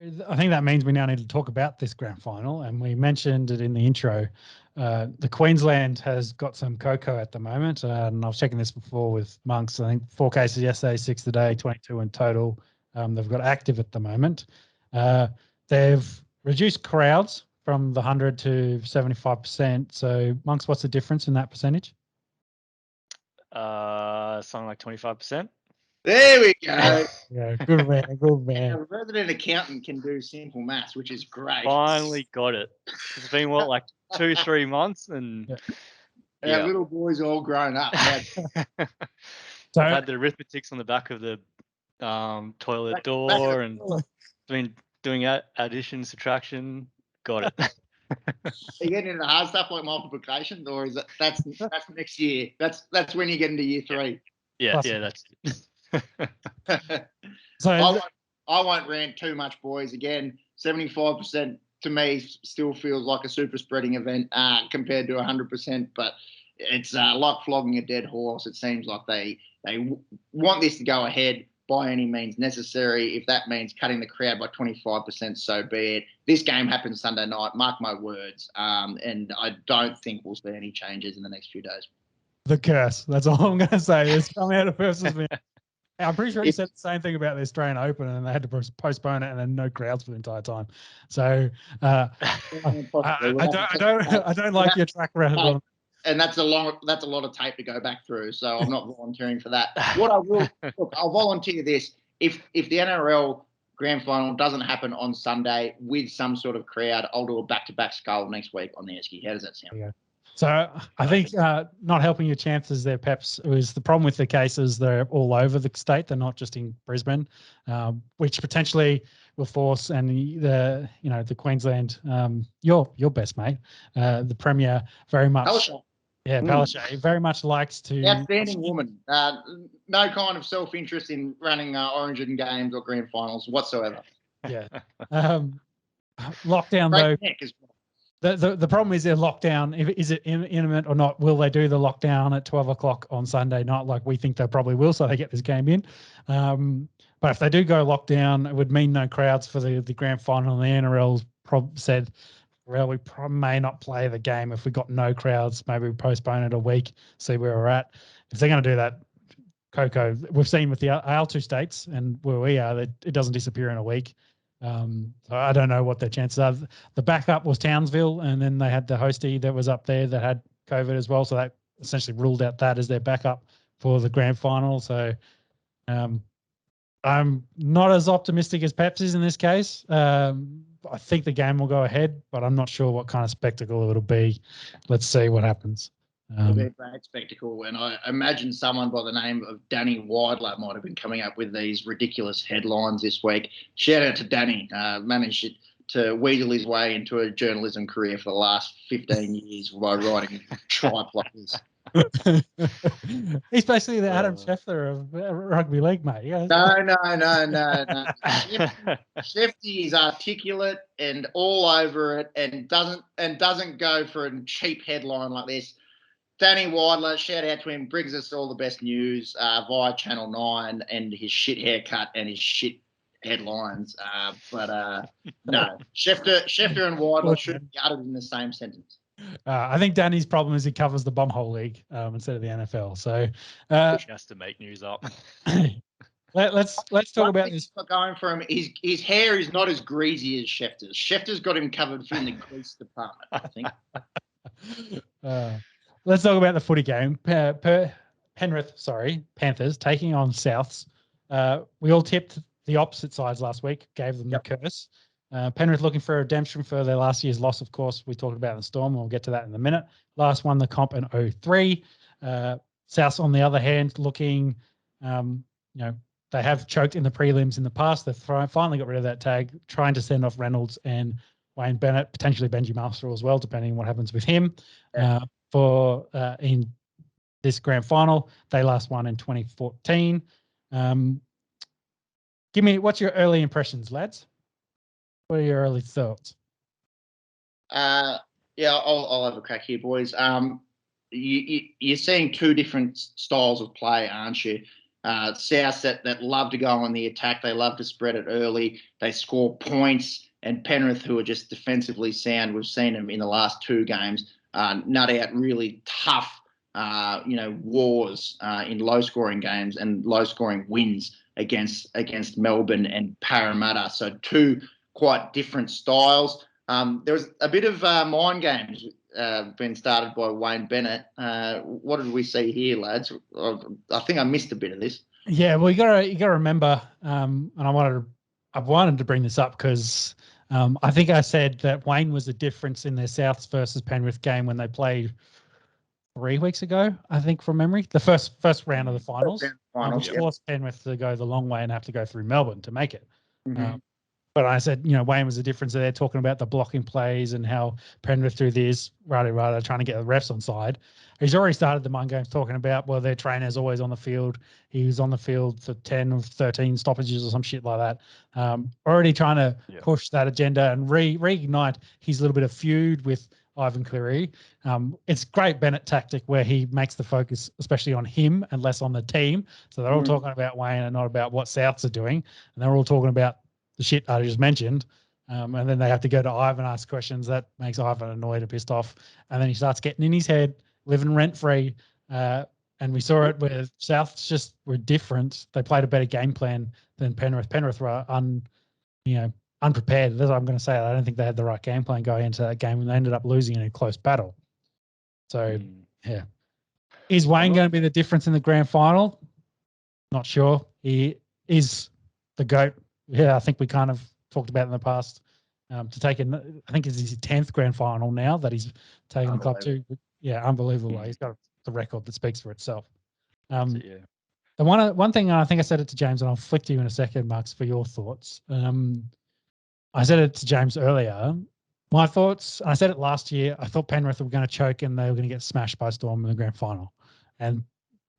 I think that means we now need to talk about this grand final, and we mentioned it in the intro. The Queensland has got some cocoa at the moment, and I was checking this before with Monks. I think 4 cases yesterday, 6 today, 22 in total. They've got active at the moment. They've reduced crowds from the 100 to 75%. So, Monks, what's the difference in that percentage? Something like 25%. There we go. Yeah, good man, good man. A resident accountant can do simple maths, which is great. Finally got it. It's been what, like 2-3 months, and our little boy's all grown up. So I've had the arithmetics on the back of the toilet door, and been doing addition, subtraction. Got it. Are you getting into hard stuff like multiplication, or is that's next year? That's when you get into year 3. Yeah, that's. So I won't rant too much, boys. Again, 75% to me still feels like a super spreading event compared to 100%, but it's like flogging a dead horse. It seems like they want this to go ahead by any means necessary. If that means cutting the crowd by 25%, so be it. This game happens Sunday night, mark my words, and I don't think we'll see any changes in the next few days. The curse. That's all I'm going to say. It's come out of versus me. I'm pretty sure he said the same thing about the Australian Open, and they had to postpone it, and then no crowds for the entire time. So I don't like your track record. And that's a lot of tape to go back through. So I'm not volunteering for that. What I will, look, I'll volunteer this. If the NRL grand final doesn't happen on Sunday with some sort of crowd, I'll do a back-to-back skull next week on the Esky. How does that sound? Yeah. So I think not helping your chances there, Peps, is the problem with the cases. They're all over the state. They're not just in Brisbane, which potentially will force the Queensland, your best mate, the Premier, very much. Palaszczuk. Yeah, Palaszczuk very much likes to. Outstanding woman. No kind of self-interest in running Origin games or grand finals whatsoever. Yeah. Lockdown though. The problem is their lockdown. Is it imminent or not? Will they do the lockdown at 12 o'clock on Sunday night like we think they probably will, so they get this game in? But if they do go lockdown, it would mean no crowds for the grand final. And the NRL's said, well, we may not play the game if we got no crowds. Maybe we postpone it a week, see where we're at. If they're going to do that, Coco, we've seen with the AL2 states and where we are, that it doesn't disappear in a week. So I don't know what their chances are. The backup was Townsville, and then they had the hostie that was up there that had COVID as well. So that essentially ruled out that as their backup for the grand final. So I'm not as optimistic as Peps is in this case. I think the game will go ahead, but I'm not sure what kind of spectacle it'll be. Let's see what happens. It'll be a great spectacle, and I imagine someone by the name of Danny Weidler might have been coming up with these ridiculous headlines this week. Shout out to Danny, managed to wheedle his way into a journalism career for the last 15 years by writing tripe like this. He's basically the Adam Scheffler of rugby league, mate. Yeah. No. Shefty is articulate and all over it, and doesn't go for a cheap headline like this. Danny Weidler, shout out to him, brings us all the best news via Channel 9 and his shit haircut and his shit headlines. But no, Schefter and Weidler should be uttered in the same sentence. I think Danny's problem is he covers the Bumhole League instead of the NFL. So he has to make news up. Let's talk about this. Going for him, his hair is not as greasy as Schefter's. Schefter's got him covered in the grease department, I think. Let's talk about the footy game. Panthers taking on Souths. We all tipped the opposite sides last week, gave them the curse. Penrith looking for redemption for their last year's loss, of course. We talked about in the Storm. We'll get to that in a minute. Last won the comp in 2003. Souths, on the other hand, looking, they have choked in the prelims in the past. They've finally got rid of that tag, trying to send off Reynolds and Wayne Bennett, potentially Benji Marshall as well, depending on what happens with him. For in this grand final. They last won in 2014. What's your early impressions, lads? What are your early thoughts? I'll have a crack here, boys. You're seeing two different styles of play, aren't you? South that love to go on the attack. They love to spread it early. They score points. And Penrith, who are just defensively sound, we've seen them in the last 2 games, nut out really tough, wars in low-scoring games and low-scoring wins against Melbourne and Parramatta. So 2 quite different styles. There was a bit of mind games been started by Wayne Bennett. What did we see here, lads? I think I missed a bit of this. Yeah, well, you gotta remember, and I wanted to bring this up because I think I said that Wayne was the difference in their Souths versus Penrith game when they played 3 weeks ago, I think, from memory. The first round of the finals, which forced Penrith to go the long way and have to go through Melbourne to make it. Mm-hmm. But I said, Wayne was the difference. They're talking about the blocking plays and how Penrith through this, rada, trying to get the refs on side. He's already started the mind games talking about, well, their trainer's always on the field. He was on the field for 10 or 13 stoppages or some shit like that. Already trying to push that agenda and reignite his little bit of feud with Ivan Cleary. It's great Bennett tactic where he makes the focus especially on him and less on the team. So they're all talking about Wayne and not about what Souths are doing. And they're all talking about the shit I just mentioned. And then they have to go to Ivan and ask questions. That makes Ivan annoyed and pissed off. And then he starts getting in his head, living rent-free. And we saw it where Souths just were different. They played a better game plan than Penrith. Penrith were unprepared. That's what I'm going to say. I don't think they had the right game plan going into that game, and they ended up losing in a close battle. So, yeah. Is Wayne going to be the difference in the grand final? Not sure. He is the GOAT. Yeah, I think we kind of talked about in the past. To take in, I think it's his 10th grand final now that he's taken the club to. Yeah, unbelievable. He's got the record that speaks for itself. The one thing, I think I said it to James, and I'll flick to you in a second, Marks, for your thoughts. I said it to James earlier. My thoughts, and I said it last year, I thought Penrith were going to choke and they were going to get smashed by Storm in the grand final. And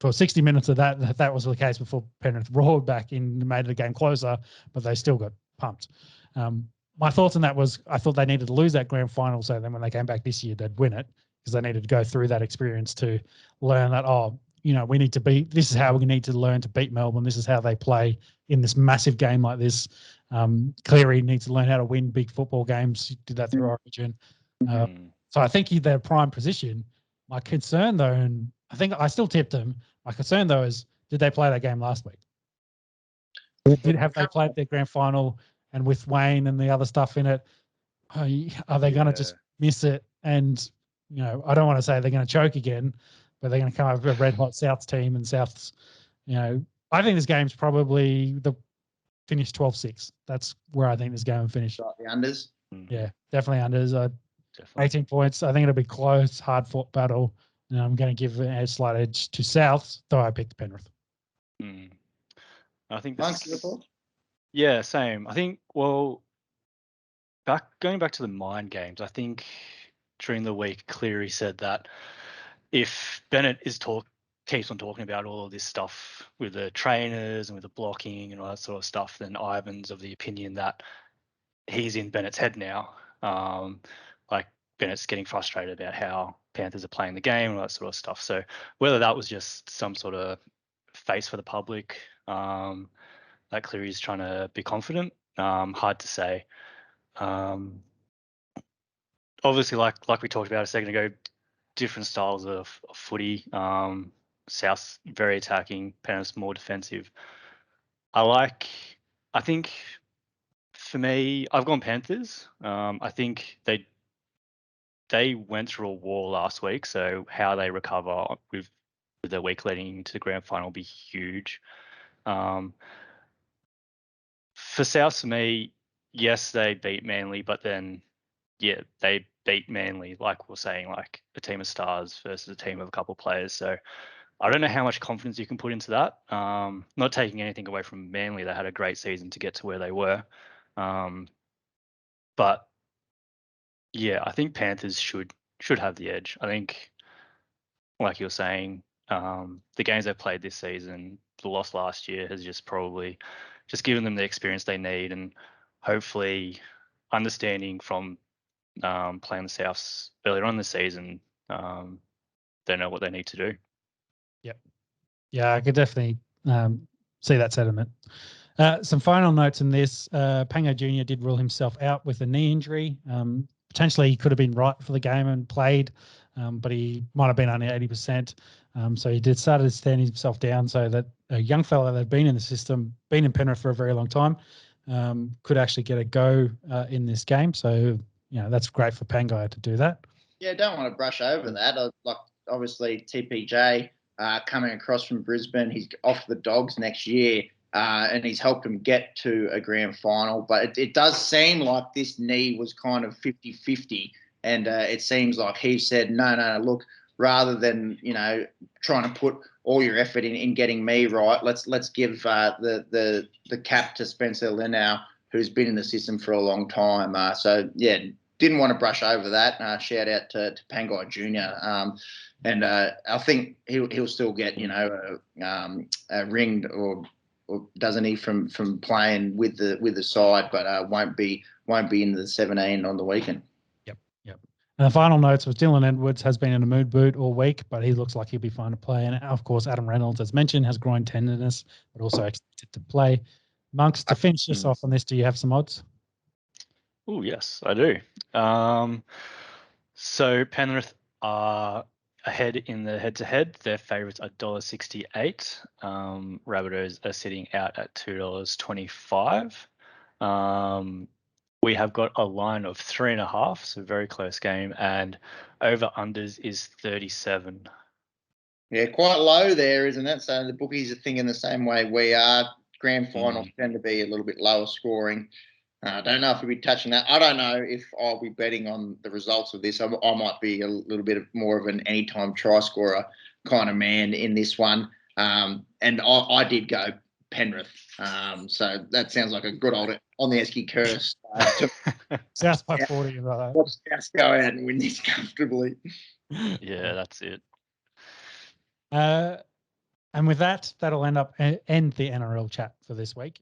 for 60 minutes of that was the case before Penrith roared back in and made the game closer, but they still got pumped. My thoughts on that was I thought they needed to lose that grand final so then when they came back this year, they'd win it because they needed to go through that experience to learn that, we need to beat, this is how we need to learn to beat Melbourne. This is how they play in this massive game like this. Cleary needs to learn how to win big football games. He did that through Origin. So I think they're prime position. My concern, though, and I think I still tipped them. My concern, though, is did they play that game last week? Have they played their grand final and with Wayne and the other stuff in it? Are they going to just miss it? And, I don't want to say they're going to choke again, but they're going to come up with a red-hot Souths team and Souths, I think this game's probably finish 12-6. That's where I think this game will finish. The unders? Yeah, definitely unders. 18 points. I think it'll be close, hard-fought battle. And I'm going to give a slight edge to Souths, though I picked Penrith. I think yeah, same. I think, going back to the mind games, I think during the week, Cleary said that if Bennett keeps on talking about all of this stuff with the trainers and with the blocking and all that sort of stuff, then Ivan's of the opinion that he's in Bennett's head now. Like Bennett's getting frustrated about how Panthers are playing the game and all that sort of stuff. So whether that was just some sort of face for the public, that Cleary's trying to be confident, hard to say. Obviously, like we talked about a second ago, different styles of footy. South very attacking, Penrith's more defensive. I think for me, I've gone Panthers. I think they went through a war last week, so how they recover with their week leading into the grand final will be huge. For South, for me, yes, they beat Manly, but then they beat Manly, like we're saying, like a team of stars versus a team of a couple of players. So I don't know how much confidence you can put into that. Not taking anything away from Manly, they had a great season to get to where they were. But yeah, I think Panthers should have the edge. I think, like you're saying, the games they've played this season, the loss last year has just probably just given them the experience they need, and hopefully understanding from playing the Souths earlier on in the season, they know what they need to do. Yep. Yeah, I could definitely see that sentiment. Some final notes in this. Pango Jr. did rule himself out with a knee injury. Potentially he could have been right for the game and played, but he might have been only 80%. So he did start to stand himself down so that a young fella that had been in the system, been in Penrith for a very long time, could actually get a go in this game. So, that's great for Pangai to do that. Yeah, don't want to brush over that. Like, obviously, TPJ coming across from Brisbane, he's off the Dogs next year, and he's helped him get to a grand final. But it does seem like this knee was kind of 50-50, and it seems like he said, no, look, rather than trying to put all your effort in getting me right, let's give the cap to Spencer Linau, who's been in the system for a long time. So yeah, didn't want to brush over that. Shout out to Pangai Jr. And I think he'll still get ringed or doesn't he from playing with the side, but won't be in the 17 on the weekend. And the final notes was Dylan Edwards has been in a mood boot all week, but he looks like he'll be fine to play. And of course, Adam Reynolds, as mentioned, has groin tenderness, but also expected to play. Monks, to finish us off on this, do you have some odds? Oh, yes, I do. So Penrith are ahead in the head-to-head. Their favourites are $1.68. Rabbitohs are sitting out at $2.25. We have got a line of 3.5, so very close game, and over-unders is 37. Yeah, quite low there, isn't it? So the bookies are thinking the same way we are. Grand finals tend to be a little bit lower scoring. I don't know if we'll be touching that. I don't know if I'll be betting on the results of this. I might be a little bit more of an anytime try scorer kind of man in this one. And I did go Penrith. So that sounds like a good old on the Esky curse. South by 40. Watch South go out and win this comfortably. Yeah, that's it. And with that, that'll end the NRL chat for this week.